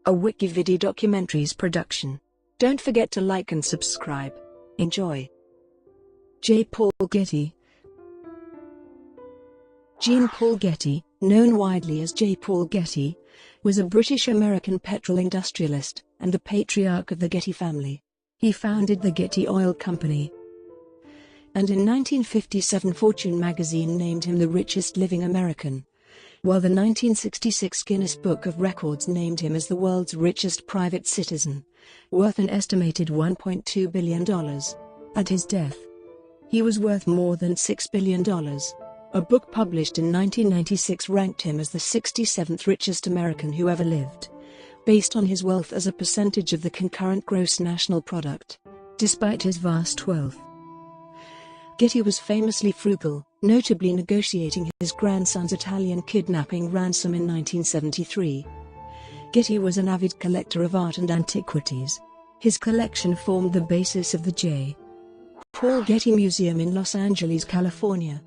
a WikiVidi documentaries production. Don't forget to like and subscribe. Enjoy. J. Paul Getty. Jean Paul Getty, known widely as J. Paul Getty, was a British-American petrol industrialist and the patriarch of the Getty family. He founded the Getty Oil Company, and in 1957 Fortune magazine named him the richest living American, while the 1966 Guinness Book of Records named him as the world's richest private citizen, worth an estimated $1.2 billion. At his death, he was worth more than $6 billion. A book published in 1996 ranked him as the 67th richest American who ever lived, based on his wealth as a percentage of the concurrent gross national product. Despite his vast wealth, Getty was famously frugal, notably negotiating his grandson's Italian kidnapping ransom in 1973. Getty was an avid collector of art and antiquities. His collection formed the basis of the J. Paul Getty Museum in Los Angeles, California,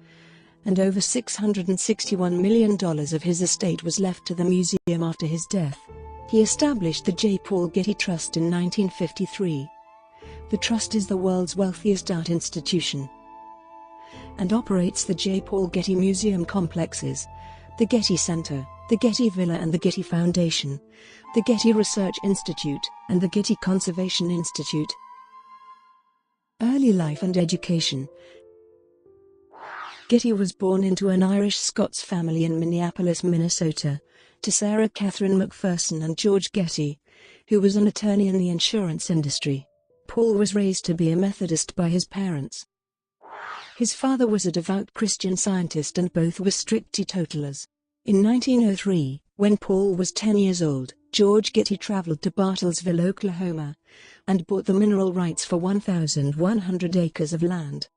and over $661 million of his estate was left to the museum after his death. He established the J. Paul Getty Trust in 1953. The trust is the world's wealthiest art institution and operates the J. Paul Getty Museum complexes, the Getty Center, the Getty Villa and the Getty Foundation, the Getty Research Institute, and the Getty Conservation Institute. Early life and education. Getty was born into an Irish-Scots family in Minneapolis, Minnesota, to Sarah Catherine McPherson and George Getty, who was an attorney in the insurance industry. Paul was raised to be a Methodist by his parents. His father was a devout Christian Scientist and both were strict teetotalers. In 1903, when Paul was 10 years old, George Getty traveled to Bartlesville, Oklahoma, and bought the mineral rights for 1,100 acres of land.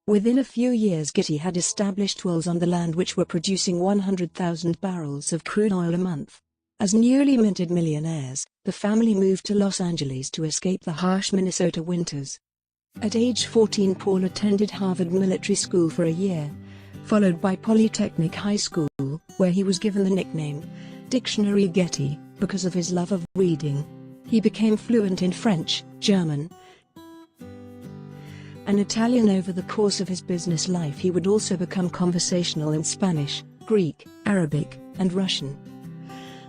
Within a few years Getty had established wells on the land which were producing 100,000 barrels of crude oil a month. As newly minted millionaires, the family moved to Los Angeles to escape the harsh Minnesota winters. At age 14 Paul attended Harvard Military School for a year, followed by Polytechnic High School, where he was given the nickname Dictionary Getty because of his love of reading. He became fluent in French, German, and Italian. Over the course of his business life he would also become conversational in Spanish, Greek, Arabic, and Russian.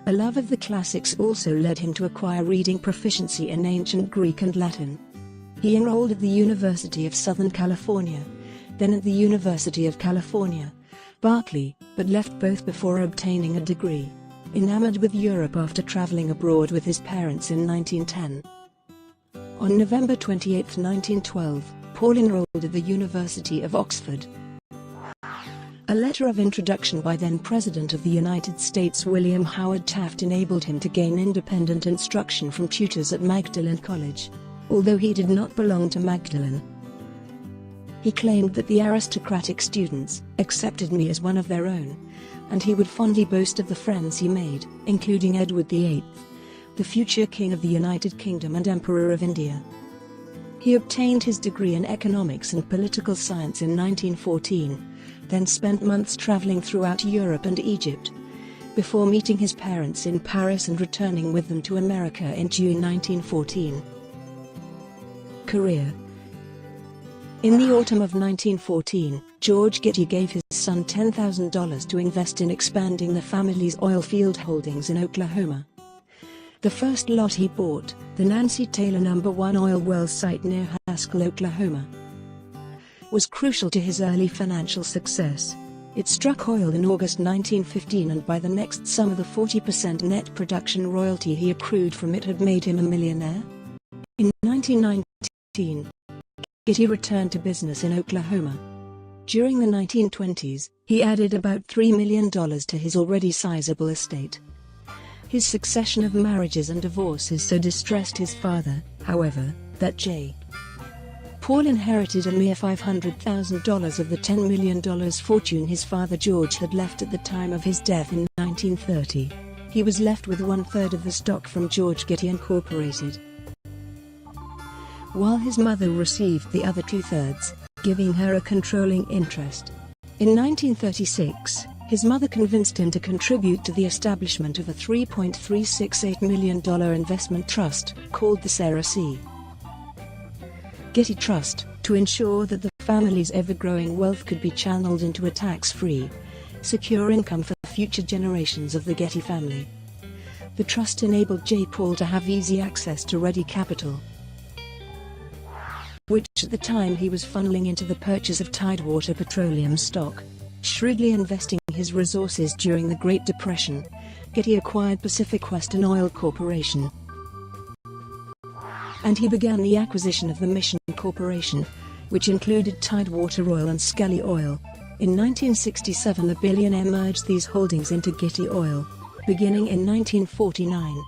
A love of the classics also led him to acquire reading proficiency in ancient Greek and Latin. He enrolled at the University of Southern California, then at the University of California, Berkeley, but left both before obtaining a degree. Enamored with Europe after traveling abroad with his parents in 1910. On November 28, 1912, Paul enrolled at the University of Oxford. A letter of introduction by then President of the United States William Howard Taft enabled him to gain independent instruction from tutors at Magdalen College. Although he did not belong to Magdalen, he claimed that the aristocratic students accepted me as one of their own, and he would fondly boast of the friends he made, including Edward VIII, the future King of the United Kingdom and Emperor of India. He obtained his degree in economics and political science in 1914, then spent months traveling throughout Europe and Egypt, before meeting his parents in Paris and returning with them to America in June 1914. Career. In the autumn of 1914, George Getty gave his son $10,000 to invest in expanding the family's oil field holdings in Oklahoma. The first lot he bought, the Nancy Taylor No. 1 oil well site near Haskell, Oklahoma, was crucial to his early financial success. It struck oil in August 1915 and by the next summer the 40% net production royalty he accrued from it had made him a millionaire. In 1919, Getty returned to business in Oklahoma. During the 1920s, he added about $3 million to his already sizable estate. His succession of marriages and divorces so distressed his father, however, that J. Paul inherited a mere $500,000 of the $10 million fortune his father George had left at the time of his death in 1930. He was left with 1/3 of the stock from George Getty Incorporated, while his mother received the other 2/3, giving her a controlling interest. In 1936, His mother convinced him to contribute to the establishment of a $3.368 million investment trust, called the Sarah C. Getty Trust, to ensure that the family's ever-growing wealth could be channeled into a tax-free, secure income for future generations of the Getty family. The trust enabled J. Paul to have easy access to ready capital, which at the time he was funneling into the purchase of Tidewater petroleum stock. Shrewdly investing his resources during the Great Depression, Getty acquired Pacific Western Oil Corporation, and he began the acquisition of the Mission Corporation, which included Tidewater Oil and Skelly Oil. In 1967 the billionaire merged these holdings into Getty Oil. Beginning in 1949,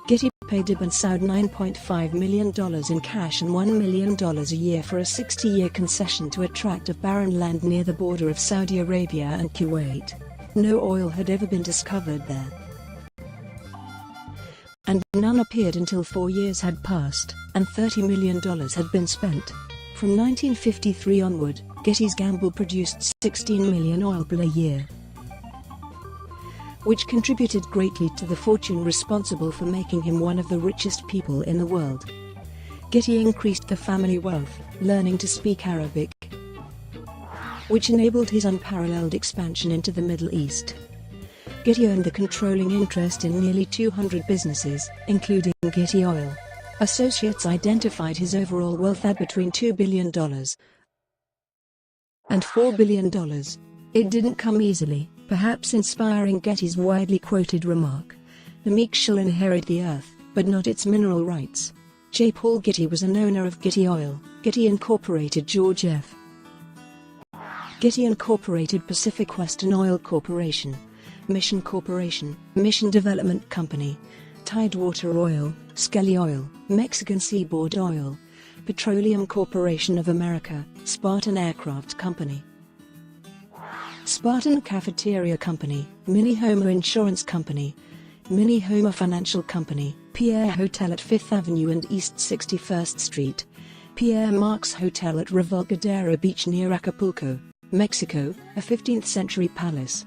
Getty paid Ibn Saud $9.5 million in cash and $1 million a year for a 60-year concession to a tract of barren land near the border of Saudi Arabia and Kuwait. No oil had ever been discovered there, and none appeared until 4 years had passed, and $30 million had been spent. From 1953 onward, Getty's gamble produced 16 million oil barrels a year, which contributed greatly to the fortune responsible for making him one of the richest people in the world. Getty increased the family wealth, learning to speak Arabic, which enabled his unparalleled expansion into the Middle East. Getty owned the controlling interest in nearly 200 businesses, including Getty Oil. Associates identified his overall wealth at between $2 billion and $4 billion. It didn't come easily, perhaps inspiring Getty's widely quoted remark, "The meek shall inherit the earth, but not its mineral rights." J. Paul Getty was an owner of Getty Oil, Getty Incorporated, George F. Getty Incorporated, Pacific Western Oil Corporation, Mission Corporation, Mission Development Company, Tidewater Oil, Skelly Oil, Mexican Seaboard Oil, Petroleum Corporation of America, Spartan Aircraft Company, Spartan Cafeteria Company, Mini Homer Insurance Company, Mini Homer Financial Company, Pierre Hotel at 5th Avenue and East 61st Street, Pierre Marx Hotel at Revolgadera Beach near Acapulco, Mexico, a 15th-century palace,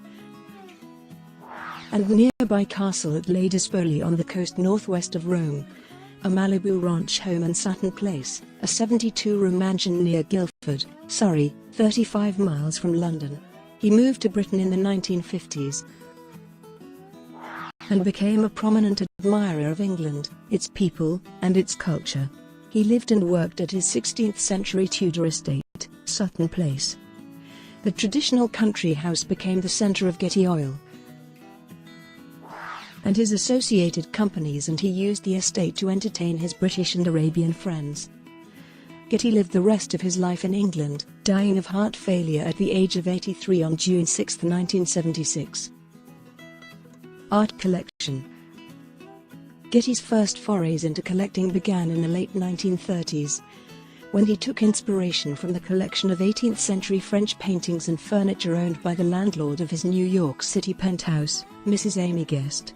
and nearby castle at Les Dispoli on the coast northwest of Rome, a Malibu ranch home and Sutton Place, a 72-room mansion near Guildford, Surrey, 35 miles from London. He moved to Britain in the 1950s and became a prominent admirer of England, its people, and its culture. He lived and worked at his 16th-century Tudor estate, Sutton Place. The traditional country house became the centre of Getty Oil and his associated companies, and he used the estate to entertain his British and Arabian friends. Getty lived the rest of his life in England, dying of heart failure at the age of 83 on June 6, 1976. Art collection. Getty's first forays into collecting began in the late 1930s, when he took inspiration from the collection of 18th-century French paintings and furniture owned by the landlord of his New York City penthouse, Mrs. Amy Guest,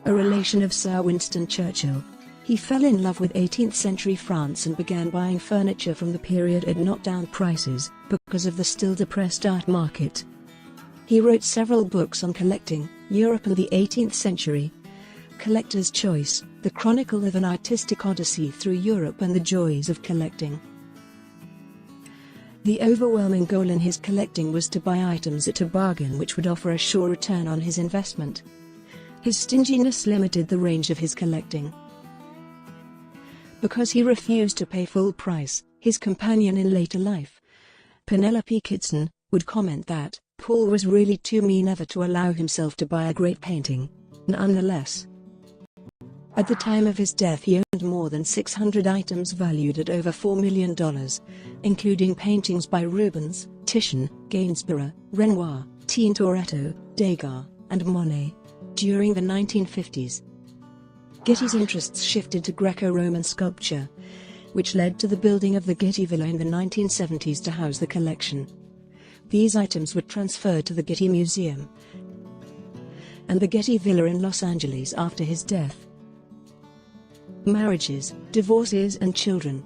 a relation of Sir Winston Churchill. He fell in love with 18th-century France and began buying furniture from the period at knockdown prices, because of the still depressed art market. He wrote several books on collecting, Europe and the 18th century, Collector's Choice, The Chronicle of an Artistic Odyssey Through Europe and the Joys of Collecting. The overwhelming goal in his collecting was to buy items at a bargain which would offer a sure return on his investment. His stinginess limited the range of his collecting. Because he refused to pay full price, his companion in later life, Penelope Kitson, would comment that Paul was really too mean ever to allow himself to buy a great painting. Nonetheless, at the time of his death he owned more than 600 items valued at over $4 million, including paintings by Rubens, Titian, Gainsborough, Renoir, Tintoretto, Degas, and Monet. During the 1950s, Getty's interests shifted to Greco-Roman sculpture, which led to the building of the Getty Villa in the 1970s to house the collection. These items were transferred to the Getty Museum and the Getty Villa in Los Angeles after his death. Marriages, divorces and children.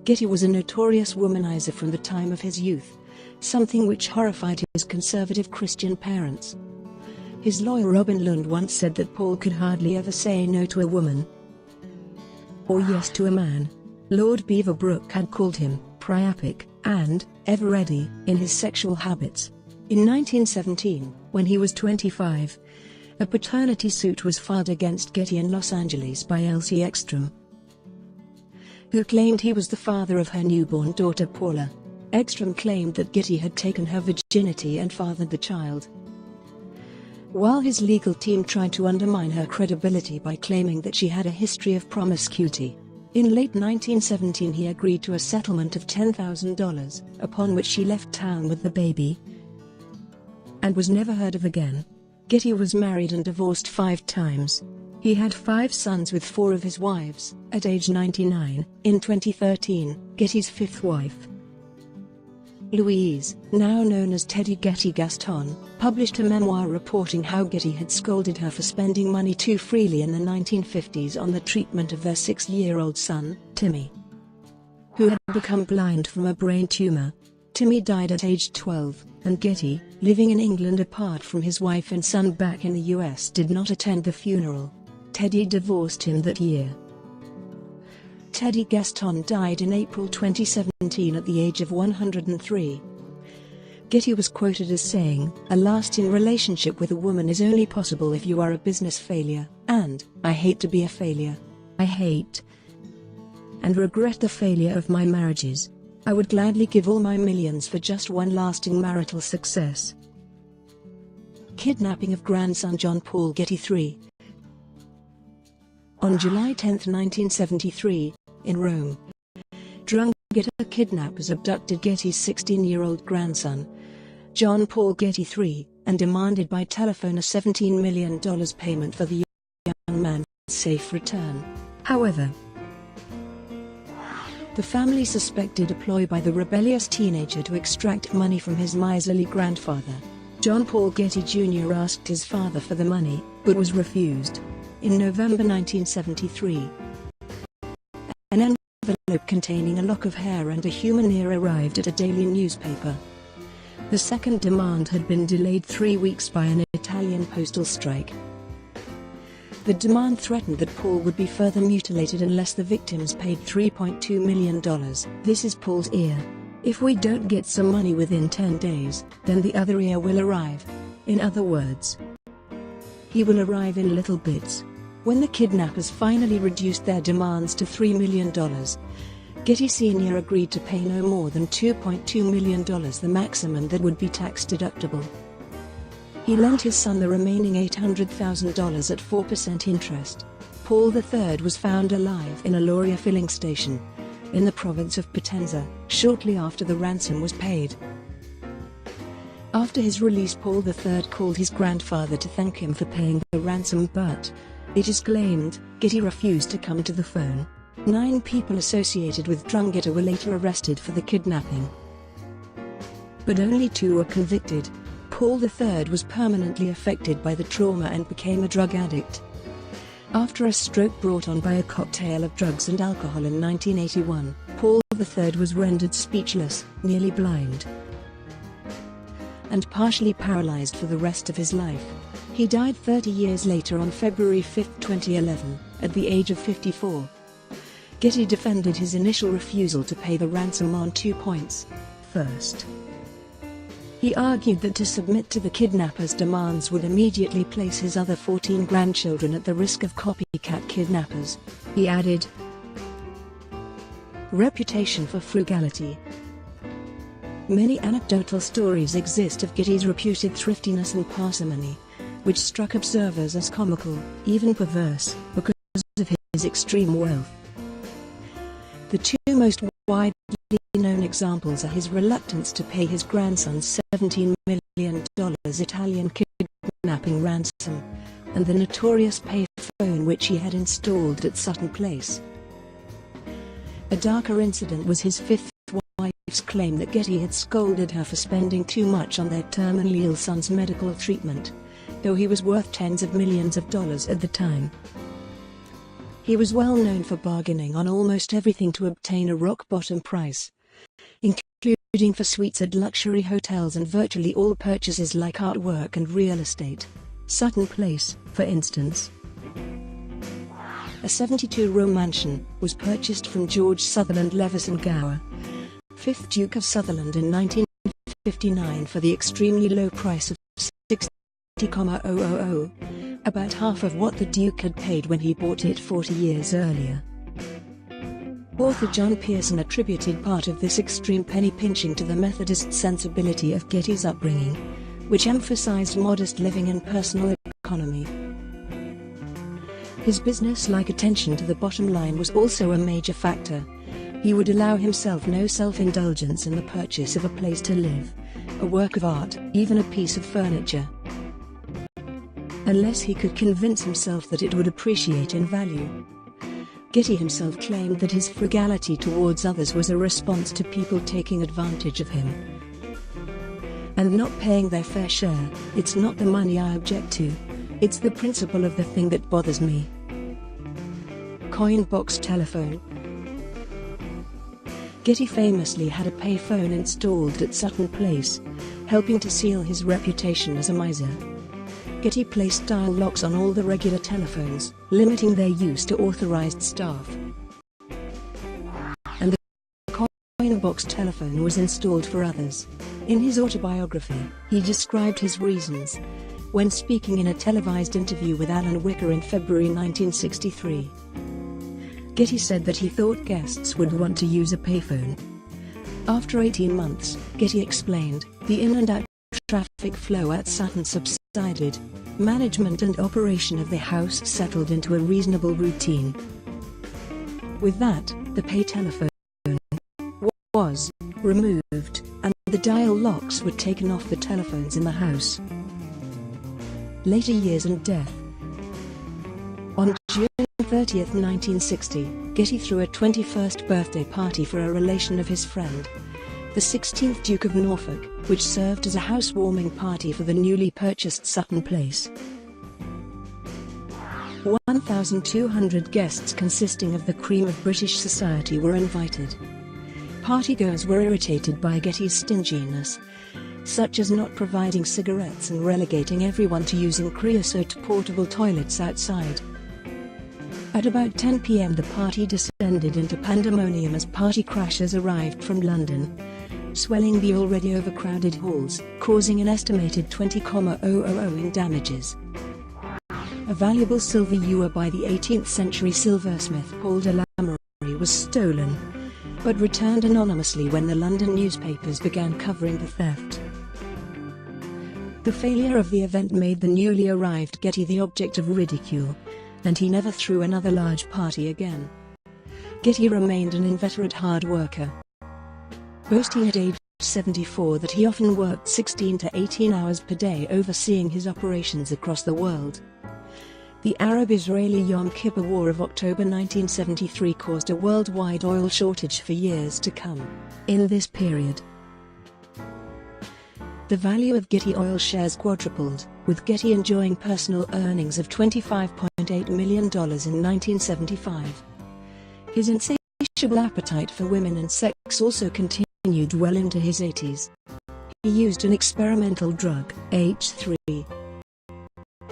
Getty was a notorious womanizer from the time of his youth, something which horrified his conservative Christian parents. His lawyer Robin Lund once said that Paul could hardly ever say no to a woman or yes to a man. Lord Beaverbrook had called him priapic and ever ready in his sexual habits. In 1917, when he was 25, a paternity suit was filed against Getty in Los Angeles by Elsie Ekstrom, who claimed he was the father of her newborn daughter Paula. Ekstrom claimed that Getty had taken her virginity and fathered the child, while his legal team tried to undermine her credibility by claiming that she had a history of promiscuity. In late 1917 he agreed to a settlement of $10,000, upon which she left town with the baby and was never heard of again. Getty was married and divorced 5 times. He had 5 sons with 4 of his wives. At age 99, in 2013, Getty's 5th wife, Louise, now known as Teddy Getty Gaston, published a memoir reporting how Getty had scolded her for spending money too freely in the 1950s on the treatment of their 6-year-old son, Timmy, who had become blind from a brain tumor. Timmy died at age 12, and Getty, living in England apart from his wife and son back in the US, did not attend the funeral. Teddy divorced him that year. Teddy Gaston died in April 2017 at the age of 103. Getty was quoted as saying, "A lasting relationship with a woman is only possible if you are a business failure, and I hate to be a failure. I hate and regret the failure of my marriages. I would gladly give all my millions for just one lasting marital success." Kidnapping of grandson John Paul Getty III. On July 10, 1973, in Rome, drunk kidnappers abducted Getty's 16-year-old grandson, John Paul Getty III, and demanded by telephone a $17 million payment for the young man's safe return. However, the family suspected a ploy by the rebellious teenager to extract money from his miserly grandfather. John Paul Getty Jr. asked his father for the money, but was refused. In November 1973, an envelope containing a lock of hair and a human ear arrived at a daily newspaper. The second demand had been delayed 3 weeks by an Italian postal strike. The demand threatened that Paul would be further mutilated unless the victims paid $3.2 million. "This is Paul's ear. If we don't get some money within 10 days, then the other ear will arrive. In other words, he will arrive in little bits." When the kidnappers finally reduced their demands to $3 million, Getty Sr. agreed to pay no more than $2.2 million, the maximum that would be tax-deductible. He lent his son the remaining $800,000 at 4% interest. Paul III was found alive in a Lauria filling station in the province of Potenza, shortly after the ransom was paid. After his release, Paul III called his grandfather to thank him for paying the ransom, but, it is claimed, Getty refused to come to the phone. 9 people associated with Drungeta were later arrested for the kidnapping, but only 2 were convicted. Paul III was permanently affected by the trauma and became a drug addict. After a stroke brought on by a cocktail of drugs and alcohol in 1981, Paul III was rendered speechless, nearly blind, and partially paralyzed for the rest of his life. He died 30 years later on February 5, 2011, at the age of 54. Getty defended his initial refusal to pay the ransom on 2 points. First, he argued that to submit to the kidnappers' demands would immediately place his other 14 grandchildren at the risk of copycat kidnappers. He added, "Reputation for frugality." Many anecdotal stories exist of Getty's reputed thriftiness and parsimony, which struck observers as comical, even perverse, because of his extreme wealth. The 2 most widely known examples are his reluctance to pay his grandson's $17 million Italian kidnapping ransom, and the notorious pay phone which he had installed at Sutton Place. A darker incident was his 5th wife's claim that Getty had scolded her for spending too much on their terminally ill son's medical treatment, though he was worth tens of millions of dollars at the time. He was well known for bargaining on almost everything to obtain a rock-bottom price, including for suites at luxury hotels and virtually all purchases like artwork and real estate. Sutton Place, for instance, a 72-room mansion, was purchased from George Sutherland Leveson Gower, 5th Duke of Sutherland in 1959 for the extremely low price of $60,000, about half of what the Duke had paid when he bought it 40 years earlier. Author John Pearson attributed part of this extreme penny-pinching to the Methodist sensibility of Getty's upbringing, which emphasized modest living and personal economy. His business-like attention to the bottom line was also a major factor. He would allow himself no self-indulgence in the purchase of a place to live, a work of art, even a piece of furniture, unless he could convince himself that it would appreciate in value. Getty himself claimed that his frugality towards others was a response to people taking advantage of him and not paying their fair share. "It's not the money I object to, it's the principle of the thing that bothers me." Coin box telephone. Getty famously had a payphone installed at Sutton Place, helping to seal his reputation as a miser. Getty placed dial locks on all the regular telephones, limiting their use to authorized staff. And the coin box telephone was installed for others. In his autobiography, he described his reasons when speaking in a televised interview with Alan Wicker in February 1963. Getty said that he thought guests would want to use a payphone. After 18 months, Getty explained, the in and out traffic flow at Sutton subsided. Management and operation of the house settled into a reasonable routine. With that, the pay telephone was removed, and the dial locks were taken off the telephones in the house. Later years and death. On June 30, 1960, Getty threw a 21st birthday party for a relation of his friend, the 16th Duke of Norfolk, which served as a housewarming party for the newly purchased Sutton Place. 1,200 guests consisting of the cream of British society were invited. Partygoers were irritated by Getty's stinginess, such as not providing cigarettes and relegating everyone to using creosote portable toilets outside. At about 10 p.m. the party descended into pandemonium as party crashers arrived from London, swelling the already overcrowded halls, causing an estimated $20,000 in damages. A valuable silver ewer by the 18th century silversmith Paul de Lamory was stolen, but returned anonymously when the London newspapers began covering the theft. The failure of the event made the newly arrived Getty the object of ridicule, and he never threw another large party again. Getty remained an inveterate hard worker, boasting at age 74 that he often worked 16 to 18 hours per day overseeing his operations across the world. The Arab-Israeli Yom Kippur War of October 1973 caused a worldwide oil shortage for years to come. In this period, the value of Getty Oil shares quadrupled, with Getty enjoying personal earnings of $25.8 million in 1975. His insatiable appetite for women and sex also continued well into his 80s. He used an experimental drug, H3,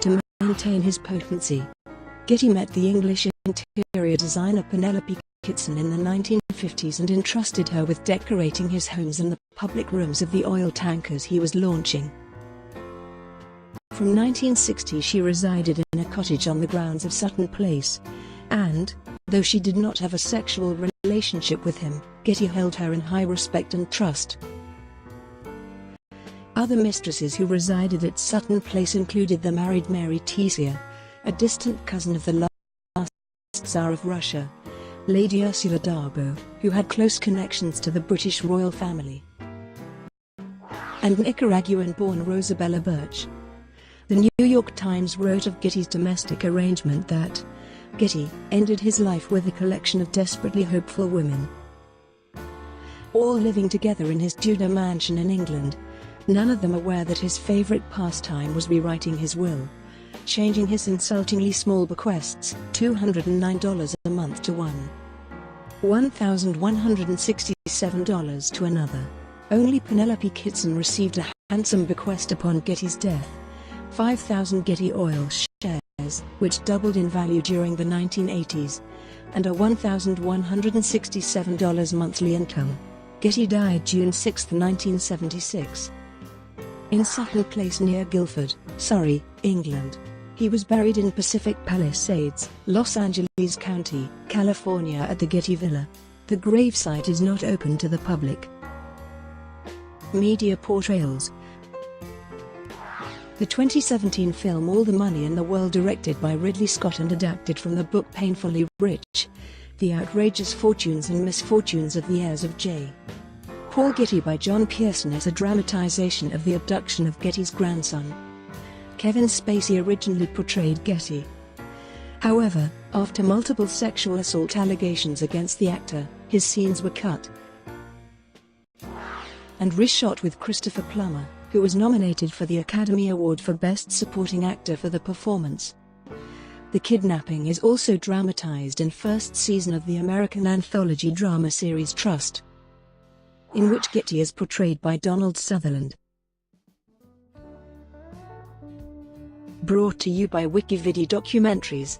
to maintain his potency. Getty met the English interior designer Penelope Kitson in the 1950s and entrusted her with decorating his homes and the public rooms of the oil tankers he was launching. From 1960 she resided in a cottage on the grounds of Sutton Place, and, though she did not have a sexual relationship with him, Getty held her in high respect and trust. Other mistresses who resided at Sutton Place included the married Mary Tesia, a distant cousin of the last Tsar of Russia, Lady Ursula Darbo, who had close connections to the British royal family, and Nicaraguan-born Rosabella Birch. The New York Times wrote of Getty's domestic arrangement that Getty ended his life with a collection of desperately hopeful women, all living together in his Tudor mansion in England, none of them aware that his favorite pastime was rewriting his will, changing his insultingly small bequests, $209 a month to one, $1,167 to another. Only Penelope Kitson received a handsome bequest upon Getty's death, 5,000 Getty Oil shares, which doubled in value during the 1980s, and a $1,167 monthly income. Getty died June 6, 1976, in Sutton Place near Guildford, Surrey, England. He was buried in Pacific Palisades, Los Angeles County, California at the Getty Villa. The gravesite is not open to the public. Media portrayals. The 2017 film All the Money in the World, directed by Ridley Scott and adapted from the book Painfully Rich, The Outrageous Fortunes and Misfortunes of the Heirs of J. Paul Getty by John Pearson, is a dramatization of the abduction of Getty's grandson. Kevin Spacey originally portrayed Getty. However, after multiple sexual assault allegations against the actor, his scenes were cut and reshot with Christopher Plummer, who was nominated for the Academy Award for Best Supporting Actor for the performance. The Kidnapping is also dramatized in first season of the American anthology drama series Trust, in which Getty is portrayed by Donald Sutherland. Brought to you by WikiVidi Documentaries.